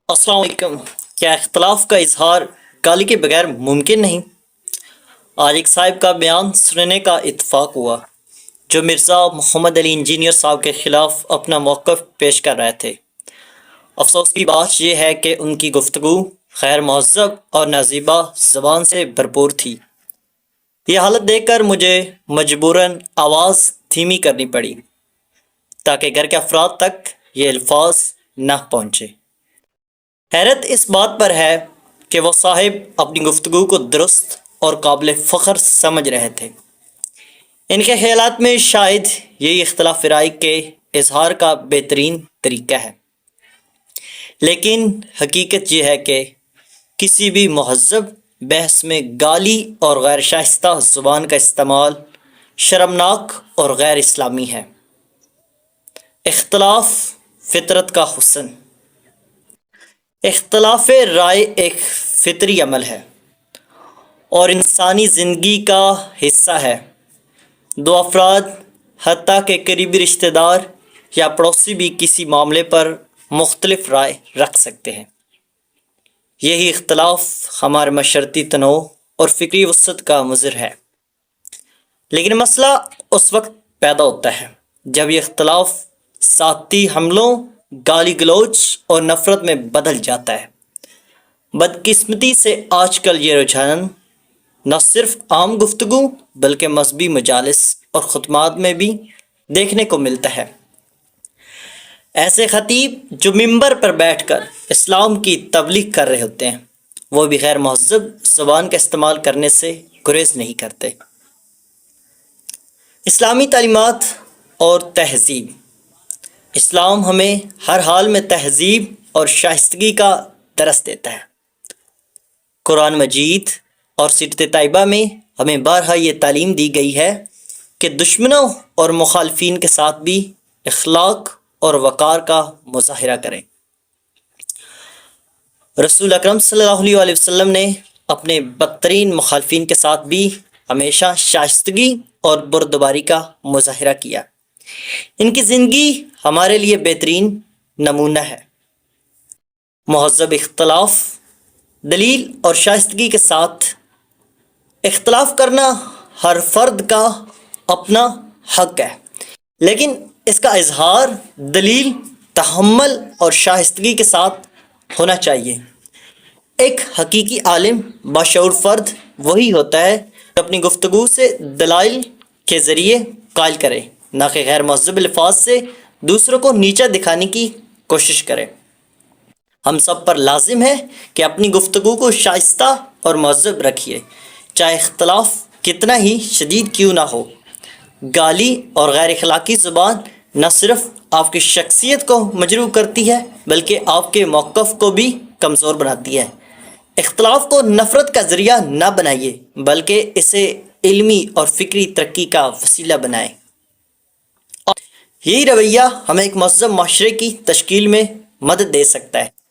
السلام علیکم۔ کیا اختلاف کا اظہار گالی کے بغیر ممکن نہیں؟ آج ایک صاحب کا بیان سننے کا اتفاق ہوا جو مرزا محمد علی انجینئر صاحب کے خلاف اپنا موقف پیش کر رہے تھے۔ افسوس کی بات یہ ہے کہ ان کی گفتگو غیر مہذب اور نازیبہ زبان سے بھرپور تھی۔ یہ حالت دیکھ کر مجھے مجبوراً آواز دھیمی کرنی پڑی تاکہ گھر کے افراد تک یہ الفاظ نہ پہنچے۔ حیرت اس بات پر ہے کہ وہ صاحب اپنی گفتگو کو درست اور قابل فخر سمجھ رہے تھے۔ ان کے خیالات میں شاید یہی اختلاف رائے کے اظہار کا بہترین طریقہ ہے، لیکن حقیقت یہ ہے کہ کسی بھی مہذب بحث میں گالی اور غیر شائستہ زبان کا استعمال شرمناک اور غیر اسلامی ہے۔ اختلاف فطرت کا حسن۔ اختلاف رائے ایک فطری عمل ہے اور انسانی زندگی کا حصہ ہے۔ دو افراد، حتیٰ کہ قریبی رشتہ دار یا پڑوسی بھی کسی معاملے پر مختلف رائے رکھ سکتے ہیں۔ یہی اختلاف ہمارے معاشرتی تنوع اور فکری وسعت کا مظہر ہے۔ لیکن مسئلہ اس وقت پیدا ہوتا ہے جب یہ اختلاف ذاتی حملوں، گالی گلوچ اور نفرت میں بدل جاتا ہے۔ بدقسمتی سے آج کل یہ رجحان نہ صرف عام گفتگو بلکہ مذہبی مجالس اور خطبات میں بھی دیکھنے کو ملتا ہے۔ ایسے خطیب جو ممبر پر بیٹھ کر اسلام کی تبلیغ کر رہے ہوتے ہیں، وہ بھی غیر مہذب زبان کا استعمال کرنے سے گریز نہیں کرتے۔ اسلامی تعلیمات اور تہذیب۔ اسلام ہمیں ہر حال میں تہذیب اور شائستگی کا درس دیتا ہے۔ قرآن مجید اور سیرت طیبہ میں ہمیں بارہا یہ تعلیم دی گئی ہے کہ دشمنوں اور مخالفین کے ساتھ بھی اخلاق اور وقار کا مظاہرہ کریں۔ رسول اکرم صلی اللہ علیہ وسلم نے اپنے بدترین مخالفین کے ساتھ بھی ہمیشہ شائستگی اور بردباری کا مظاہرہ کیا۔ ان کی زندگی ہمارے لیے بہترین نمونہ ہے۔ مہذب اختلاف، دلیل اور شائستگی کے ساتھ اختلاف کرنا ہر فرد کا اپنا حق ہے، لیکن اس کا اظہار دلیل، تحمل اور شائستگی کے ساتھ ہونا چاہیے۔ ایک حقیقی عالم، باشعور فرد وہی ہوتا ہے جو اپنی گفتگو سے دلائل کے ذریعے قائل کرے، نہ کہ غیر مہذب الفاظ سے دوسروں کو نیچا دکھانے کی کوشش کرے۔ ہم سب پر لازم ہے کہ اپنی گفتگو کو شائستہ اور مہذب رکھیے، چاہے اختلاف کتنا ہی شدید کیوں نہ ہو۔ گالی اور غیر اخلاقی زبان نہ صرف آپ کی شخصیت کو مجروح کرتی ہے بلکہ آپ کے موقف کو بھی کمزور بناتی ہے۔ اختلاف کو نفرت کا ذریعہ نہ بنائیے بلکہ اسے علمی اور فکری ترقی کا وسیلہ بنائیں۔ یہی رویہ ہمیں ایک مہذب معاشرے کی تشکیل میں مدد دے سکتا ہے۔